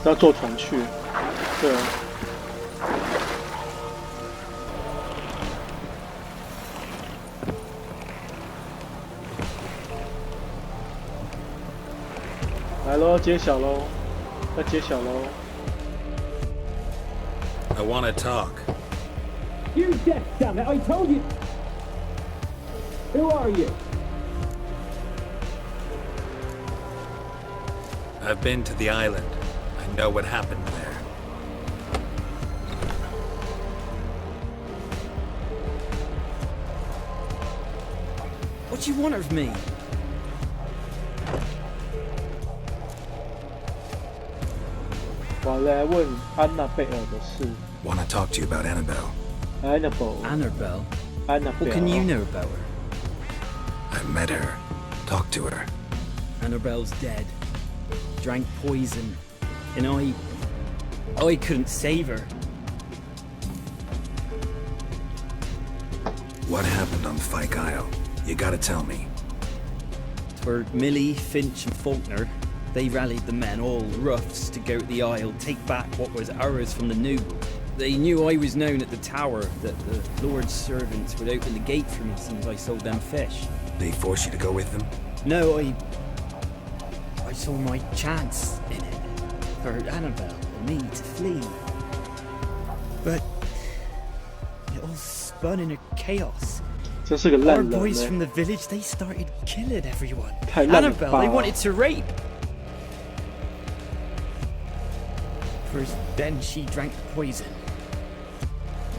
要坐船去。对啊。来喽，揭晓喽，要揭晓喽。I want to talk. You deaf, damn it! I told you. Who are you? I've been to the island. I know what happened there. What do you want of me? 我来问安娜贝尔的事。Want to talk to you about Annabelle. Annabelle. Annabelle. Annabelle. What can you know about her? I met her. Talked to her. Annabelle's dead. Drank poison. And I couldn't save her. What happened on Fyke Isle? You gotta tell me. For Millie, Finch and Faulkner, they rallied the men, all roughs, to go to the Isle, take back what was ours from the New. They knew I was known at the tower, that the Lord's servants would open the gate for me since I sold them fish. They forced you to go with them? No, I saw my chance in it, for Annabelle and me to flee. But it all spun in a chaos. 真是个烂 Our 人 boys 呢 from the village, they started killing everyone. 太烂了 Annabelle, 吧 they wanted to rape. First, then she drank the poison.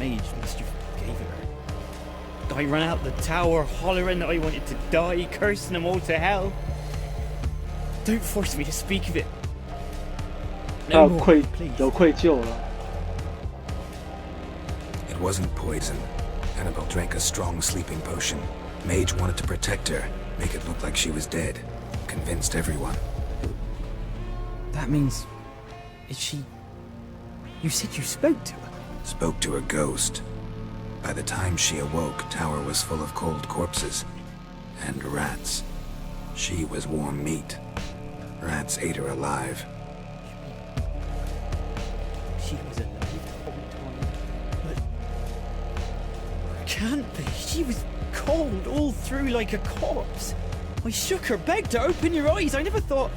Mage must have gave it her. I ran out the tower, hollering that I wanted to die, cursing them all to hell. Don't force me to speak of it. 他有 No more, 愧 please. 有愧疚了。 It wasn't poison. Annabelle drank a strong sleeping potion. Mage wanted to protect her, make it look like she was dead. Convinced everyone. That means... Is she... You said you spoke to her? Spoke to a ghost. By the time she awoke, tower was full of cold corpses. And rats. She was warm meat. Rats ate her alive. She was alive the whole time. But... Can't be. She was cold all through like a corpse. I shook her, begged her, open your eyes. I never thought...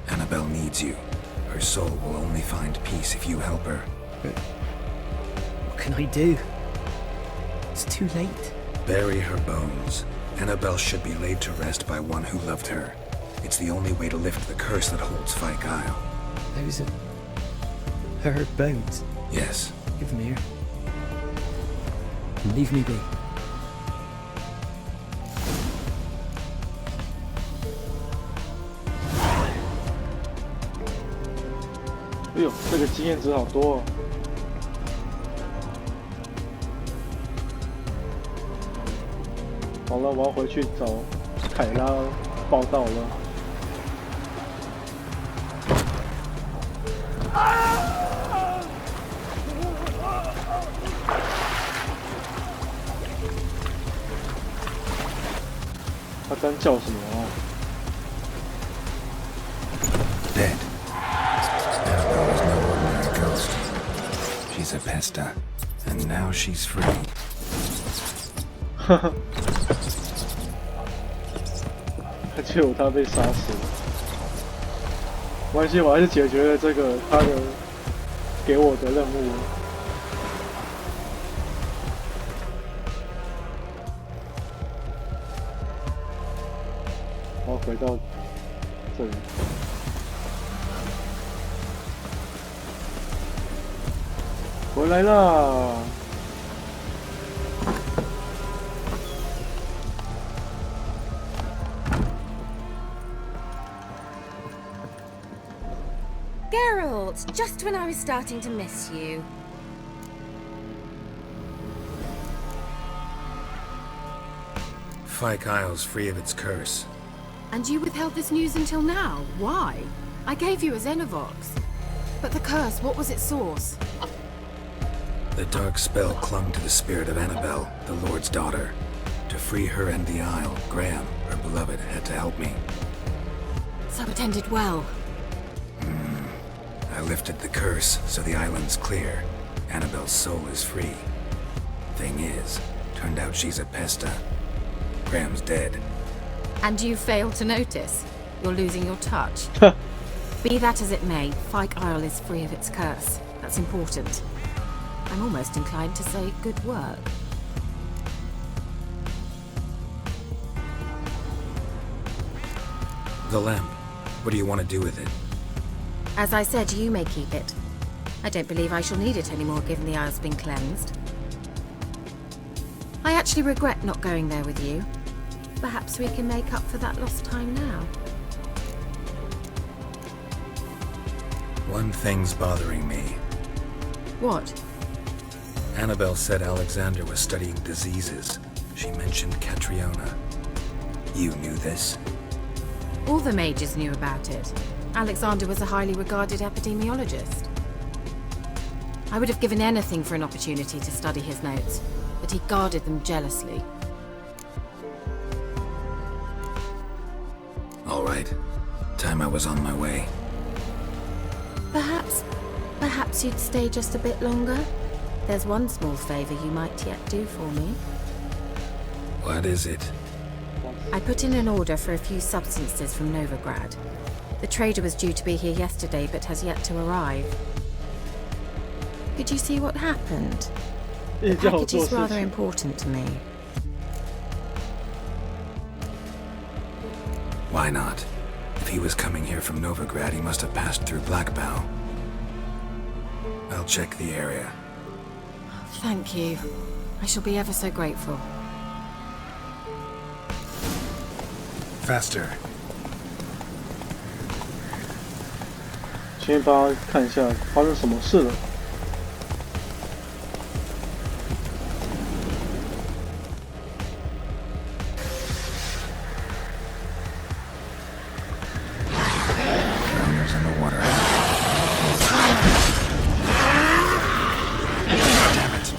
Annabelle needs you. Her soul will only find peace if you help her. What can I do? It's too late. Bury her bones. Annabelle should be laid to rest by one who loved her. It's the only way to lift the curse that holds Fyke Isle. Those are... her bones. Yes. Give them here. And leave me be. 哎呦，这个经验值好多哦。好了，我要回去找凯拉报道了。他刚叫什么啊？ Dead. Annabelle was no ordinary ghost. She's a pesta. And now she's free. 哈哈。结果他被杀死了。没关系，我还是解决了这个他的给我的任务。我要回到这里。回来啦！ Geralt, just when I was starting to miss you. Fyke Isle's free of its curse. And you withheld this news until now. Why? I gave you a Xenovox. But the curse, what was its source? The dark spell clung to the spirit of Annabelle, the Lord's daughter. To free her and the Isle, Graham, her beloved had to help me. So it ended well. I lifted the curse, so the island's clear. Annabelle's soul is free. Thing is, turned out she's a pesta. Graham's dead. And you failed to notice. You're losing your touch. Be that as it may, Fyke Isle is free of its curse. That's important. I'm almost inclined to say good work. The lamp. What do you want to do with it? As I said, you may keep it. I don't believe I shall need it anymore, given the Isle's been cleansed. I actually regret not going there with you. Perhaps we can make up for that lost time now. One thing's bothering me. What? Annabelle said Alexander was studying diseases. She mentioned Catriona. You knew this? All the mages knew about it. Alexander was a highly regarded epidemiologist. I would have given anything for an opportunity to study his notes, but he guarded them jealously. All right. Time I was on my way. Perhaps you'd stay just a bit longer? There's one small favor you might yet do for me. What is it? I put in an order for a few substances from Novigrad. The trader was due to be here yesterday, but has yet to arrive. Could you see what happened? The package is rather important to me. Why not? If he was coming here from Novigrad, he must have passed through Blackbow. I'll check the area. Thank you. I shall be ever so grateful. Faster. 先帮他看一下发生什么事了。Founders in the water. Damn it.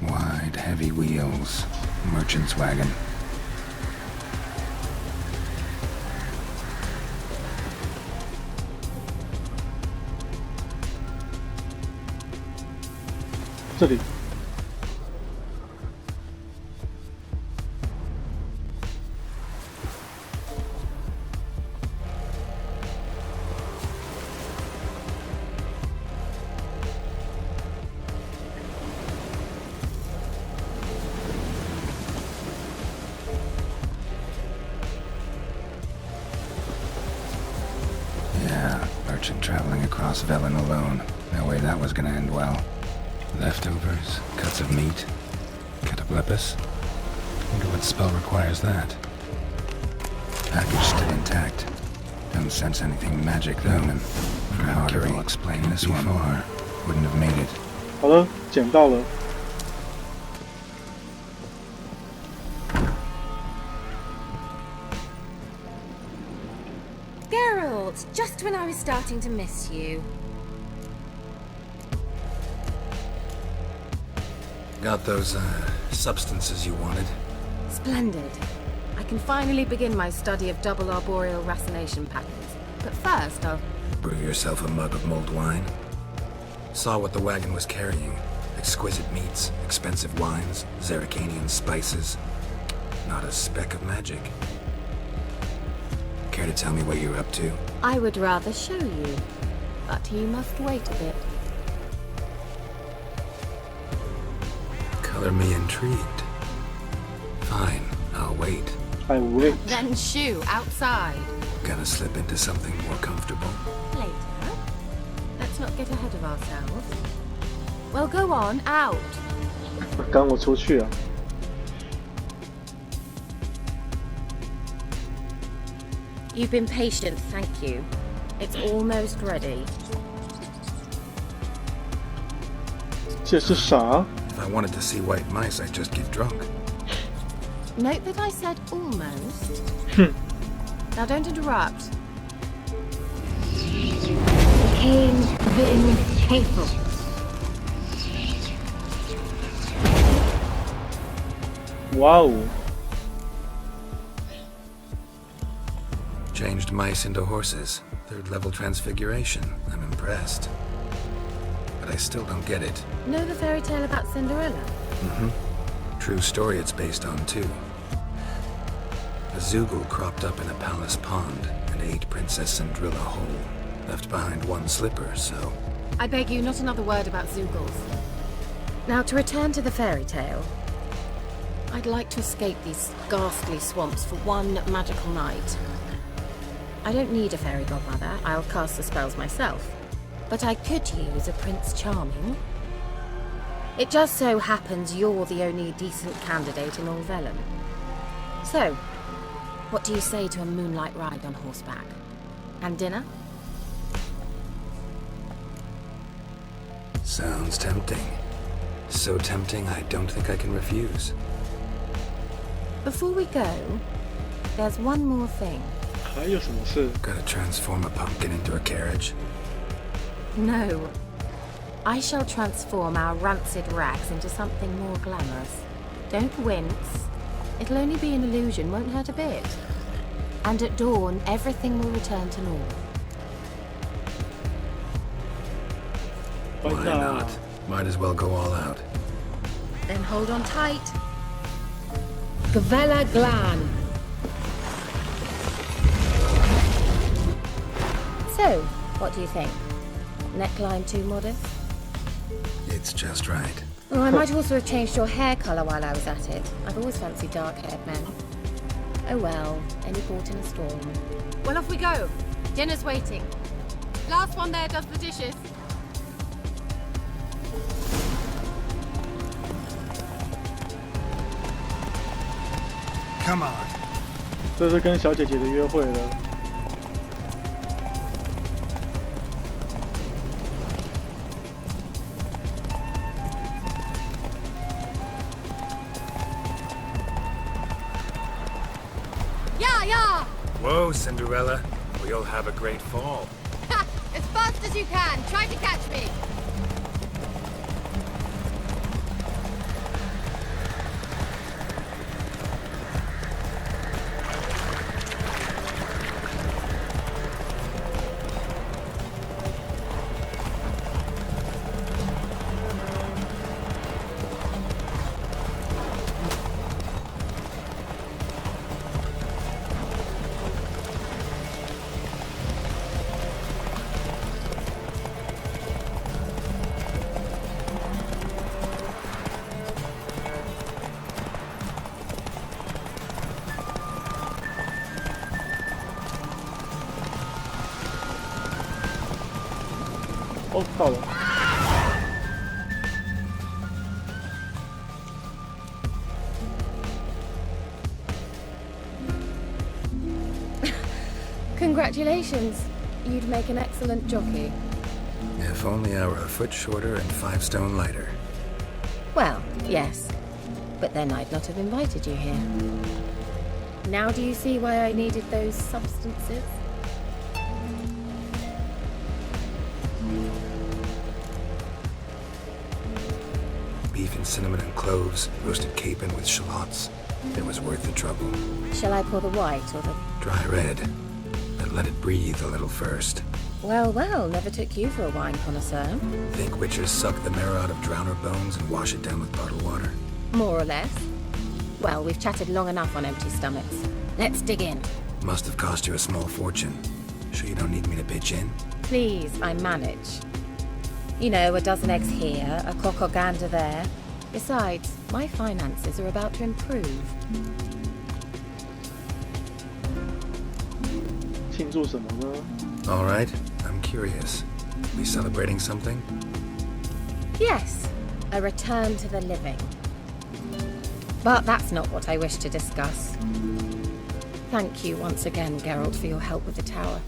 Wide, heavy wheels. Merchant's wagon. 这里。Yeah, merchant traveling across Velen alone. No way that was gonna end well. Leftovers, cuts of meat, cataplepis. Wonder what spell requires that. Package still intact. Don't sense anything magic though. Mercury will explain this one more. Wouldn't have made it. 好了，捡到了。 Geralt, just when I was starting to miss you. Got those, substances you wanted? Splendid. I can finally begin my study of double arboreal racination patterns. But first, I'll... Brew yourself a mug of mulled wine? Saw what the wagon was carrying. Exquisite meats, expensive wines, Zerrikanian spices. Not a speck of magic. Care to tell me what you're up to? I would rather show you, but you must wait a bit. Color me intrigued. Fine, I'll wait. I wait. Then shoo, outside. Gonna slip into something more comfortable? Later. Let's not get ahead of ourselves. Well, go on, out. 赶我出去啊！ You've been patient, thank you. It's almost ready. 这是啥？ If I wanted to see white mice, I'd just get drunk. Note that I said almost. Now don't interrupt. Became Vin Hateful. Wow. Changed mice into horses. Third level transfiguration. I'm impressed. But I still don't get it. Know the fairy tale about Cinderella? True story it's based on, too. A Zoogle cropped up in a palace pond and ate Princess Cinderella whole. Left behind one slipper, so... I beg you, not another word about Zoogles. Now, to return to the fairy tale. I'd like to escape these ghastly swamps for one magical night. I don't need a fairy godmother, I'll cast the spells myself. But I could use a Prince Charming. It just so happens you're the only decent candidate in all Vellum. So, what do you say to a moonlight ride on horseback? And dinner? Sounds tempting. So tempting, I don't think I can refuse. Before we go, there's one more thing. 还有什么事？ Gotta transform a pumpkin into a carriage. No. I shall transform our rancid rags into something more glamorous. Don't wince. It'll only be an illusion, won't hurt a bit. And at dawn, everything will return to normal. Why not? Might as well go all out. Then hold on tight. Gavella Glan. So, what do you think? Neckline too modest? It's just right. Oh, I might also have changed your hair colour while I was at it. I've always fancied dark-haired men. Oh well, any port in a storm. Well, off we go. Dinner's waiting. Last one there does the dishes. Come on. 这是跟小姐姐的约会了。Yeah! Whoa, Cinderella. We'll have a great fall. Ha! As fast as you can. Try to catch me.哦，到了。Congratulations. You'd make an excellent jockey. If only I were a foot shorter and 5 stone lighter. Well, yes. But then I'd not have invited you here. Now do you see why I needed those substances? Beef and cinnamon and cloves, roasted capon with shallots. It was worth the trouble. Shall I pour the white or the... Dry red, but let it breathe a little first. Well, never took you for a wine connoisseur. Think witches suck the marrow out of drowner bones and wash it down with bottled water? More or less. Well, we've chatted long enough on empty stomachs. Let's dig in. Must have cost you a small fortune. Sure you don't need me to pitch in? Please, I manage. You know, a dozen eggs here, a cock or gander there. Besides, my finances are about to improve. 庆祝什么呢？ All right, I'm curious. We celebrating something? Yes, a return to the living. But that's not what I wish to discuss. Thank you once again, Geralt, for your help with the tower.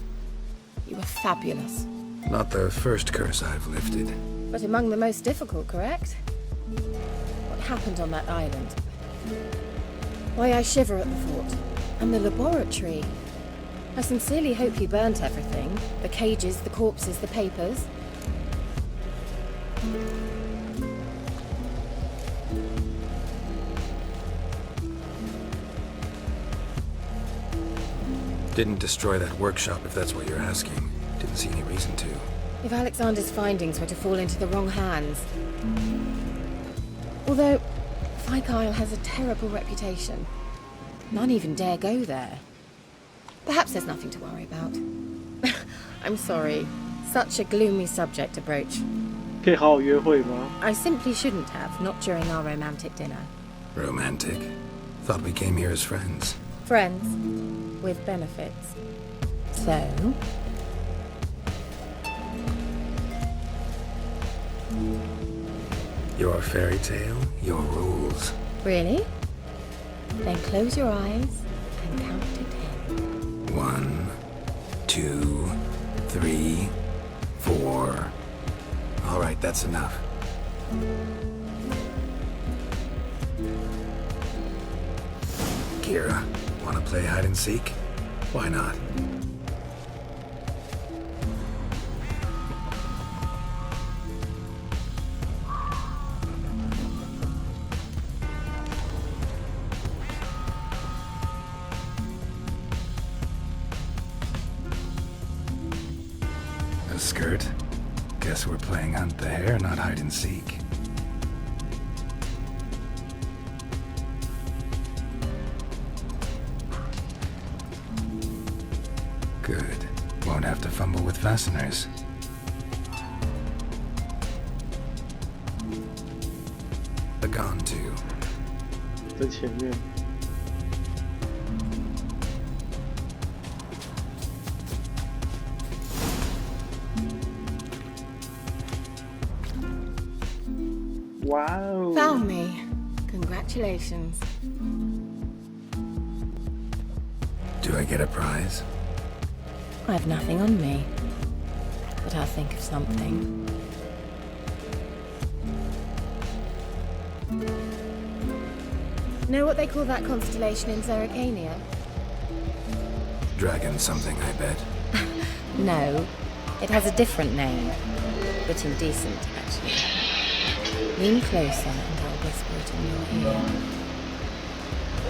You were fabulous. Not the first curse I've lifted. But among the most difficult, correct? What happened on that island? Why, I shiver at the thought. And the laboratory. I sincerely hope you burnt everything. The cages, the corpses, the papers. Didn't destroy that workshop, if that's what you're asking. Didn't see any reason to. If Alexander's findings were to fall into the wrong hands. Although, Fyke Isle has a terrible reputation. None even dare go there. Perhaps there's nothing to worry about. I'm sorry. Such a gloomy subject to broach. 可以好好约会吗？ I simply shouldn't have, not during our romantic dinner. Romantic? Thought we came here as friends. Friends, with benefits. So? Your fairy tale, your rules. Really? Then close your eyes and count to 10. 1, 2, 3, 4. All right, that's enough. Kira, wanna play hide and seek? Why not? A skirt? Guess we're playing hunt the hare, not hide and seek. Good. Won't have to fumble with fasteners. The gone to. 在前面。哇哦！ Found me. Congratulations. Do I get a prize? I've nothing on me. But I'll think of something. Know what they call that constellation in Zerrikania? Dragon something, I bet. No. It has a different name. But indecent, actually. Lean closer and I'll whisper it in your ear.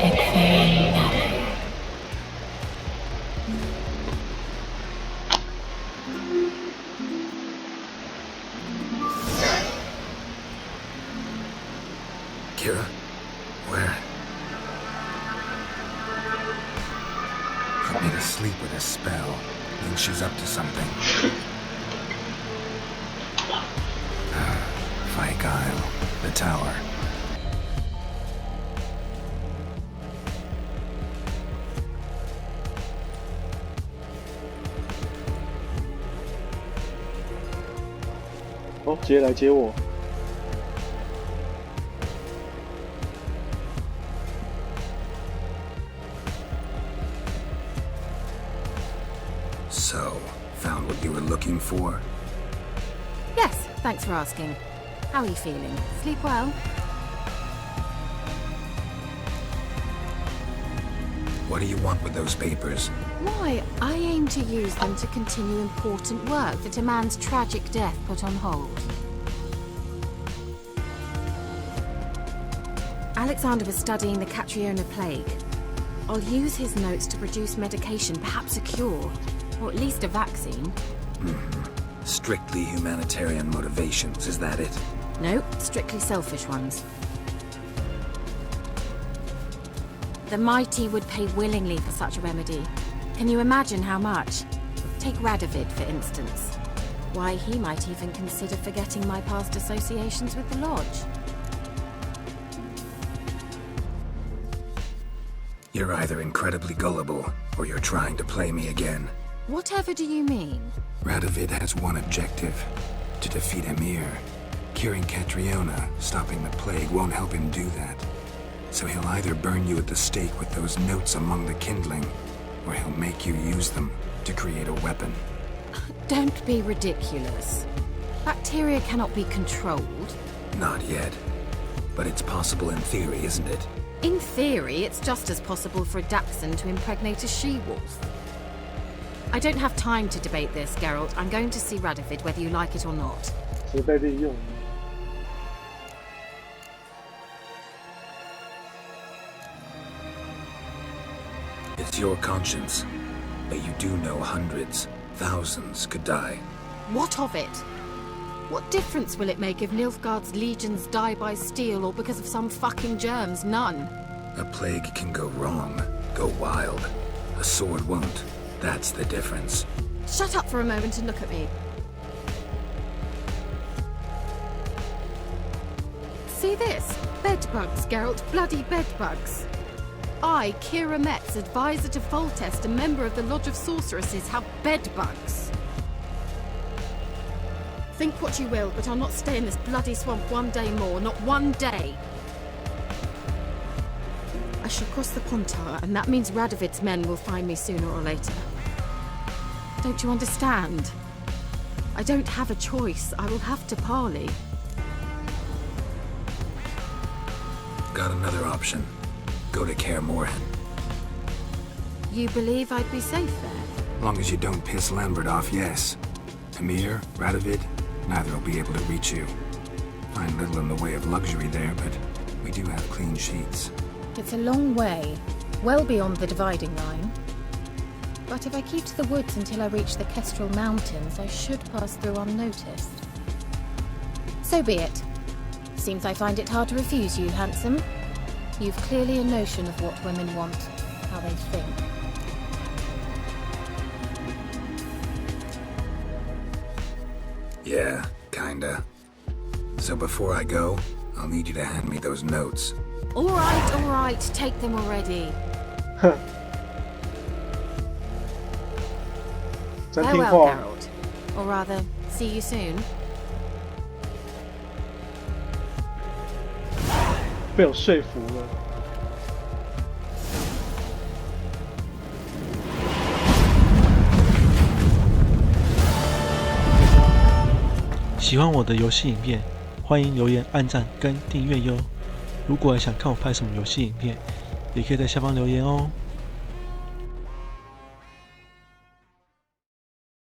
Ekferian. Kira? Where? Put me to sleep with a spell. Means she's up to something. Fyke Isle. The tower.哦，直接来接我。 So, found what you were looking for? Yes, thanks for asking. How are you feeling? Sleep well? What do you want with those papers? Why, I aim to use them to continue important work that a man's tragic death put on hold. Alexander was studying the Catriona plague. I'll use his notes to produce medication, perhaps a cure, or at least a vaccine. Strictly humanitarian motivations, is that it? No, strictly selfish ones. The mighty would pay willingly for such a remedy. Can you imagine how much? Take Radovid, for instance. Why, he might even consider forgetting my past associations with the Lodge. You're either incredibly gullible, or you're trying to play me again. Whatever do you mean? Radovid has one objective: to defeat Emir. Curing Catriona, stopping the plague, won't help him do that. So he'll either burn you at the stake with those notes among the kindling, or he'll make you use them to create a weapon. Don't be ridiculous. Bacteria cannot be controlled. Not yet. But it's possible in theory, isn't it? In theory, it's just as possible for a Dachshund to impregnate a she-wolf. I don't have time to debate this, Geralt. I'm going to see Radovid whether you like it or not. 是被利用。 It's your conscience. But you do know hundreds, thousands could die. What of it? What difference will it make if Nilfgaard's legions die by steel or because of some fucking germs? None. A plague can go wrong, go wild. A sword won't. That's the difference. Shut up for a moment and look at me. See this? Bedbugs, Geralt. Bloody bedbugs. I, Kira Metz, advisor to Foltest, a member of the Lodge of Sorceresses, have bedbugs. Think what you will, but I'll not stay in this bloody swamp one day more. Not one day. I shall cross the Pontar, and that means Radovid's men will find me sooner or later. Don't you understand? I don't have a choice. I will have to parley. Got another option. Go to Kaer Morhen. You believe I'd be safe there? Long as you don't piss Lambert off, yes. Emir, Radovid, neither will be able to reach you. Find little in the way of luxury there, but we do have clean sheets. It's a long way, well beyond the dividing line. But if I keep to the woods until I reach the Kestrel Mountains, I should pass through unnoticed. So be it. Seems I find it hard to refuse you, handsome. You've clearly a notion of what women want, how they think. Yeah, kinda. So before I go, I'll need you to hand me those notes. All right, take them already. 真听 Farewell, 话。 Geralt. Or rather, see you soon. 被我说服了。喜欢我的游戏影片，欢迎留言、按赞跟订阅哟。如果想看我拍什么游戏影片，也可以在下方留言哦。